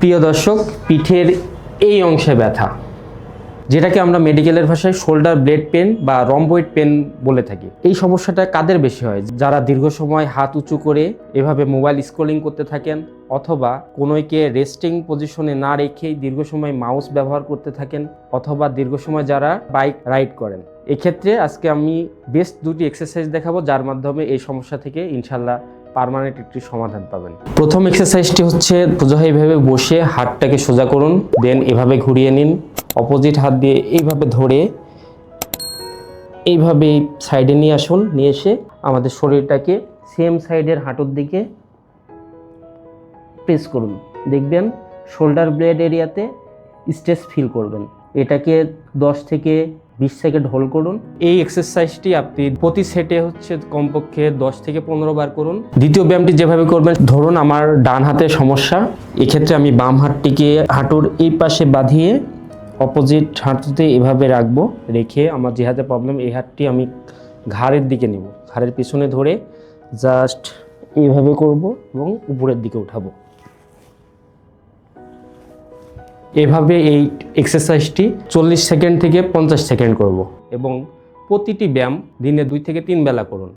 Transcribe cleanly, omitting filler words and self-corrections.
প্রিয় দর্শক, পিঠের এই অংশে ব্যথা, যেটাকে আমরা মেডিকেলের ভাষায় শোল্ডার ব্লেড পেন বা রম্বয়েড পেন বলে থাকি, এই সমস্যাটা কাদের বেশি হয়? যারা দীর্ঘ সময় হাত উঁচু করে এভাবে মোবাইল স্ক্রলিং করতে থাকেন, অথবা কোনোকে রেস্টিং পজিশনে না রেখেই দীর্ঘ সময় মাউস ব্যবহার করতে থাকেন, অথবা দীর্ঘ সময় যারা বাইক রাইড করেন। এক্ষেত্রে আজকে আমি বেস্ট দুটি এক্সারসাইজ দেখাবো, যার মাধ্যমে এই সমস্যা থেকে ইনশাল্লাহ পার্মানেন্ট একটি সমাধান পাবেন। প্রথম এক্সারসাইজটি হচ্ছে সোজা এইভাবে বসে হাতটাকে সোজা করুন, দেন এভাবে ঘুরিয়ে নিন, অপোজিট হাত দিয়ে এইভাবে ধরে এইভাবে সাইডে নিয়ে আসুন, নিয়ে এসে আমাদের শরীরটাকে সেম সাইডের হাঁটুর দিকে প্রেস করুন। দেখবেন শোল্ডার ব্লেড এরিয়াতে স্ট্রেস ফিল করবেন। এটাকে 10 থেকে 20 সেকেন্ড হোল্ড করুন। এই এক্সারসাইজটি আপনি প্রতি সেটে হচ্ছে কমপক্ষে 10 থেকে 15 বার করুন। দ্বিতীয় ব্যায়ামটি যেভাবে করবেন, ধরুন আমার ডান হাতে সমস্যা, এক্ষেত্রে আমি বাম হাতটিকে হাঁটুর এই পাশে বাঁধিয়ে অপোজিট হাঁটুতে এভাবে রাখবো। রেখে আমার যে হাতে প্রবলেম, এই হাতটি আমি ঘাড়ের দিকে নিব, ঘাড়ের পিছনে ধরে জাস্ট এইভাবে করব এবং উপরের দিকে উঠাবো। এভাবে এই এক্সারসাইজটি 40 সেকেন্ড থেকে 50 সেকেন্ড করব এবং প্রতিটি ব্যায়াম দিনে 2 থেকে 3 বেলা করুন।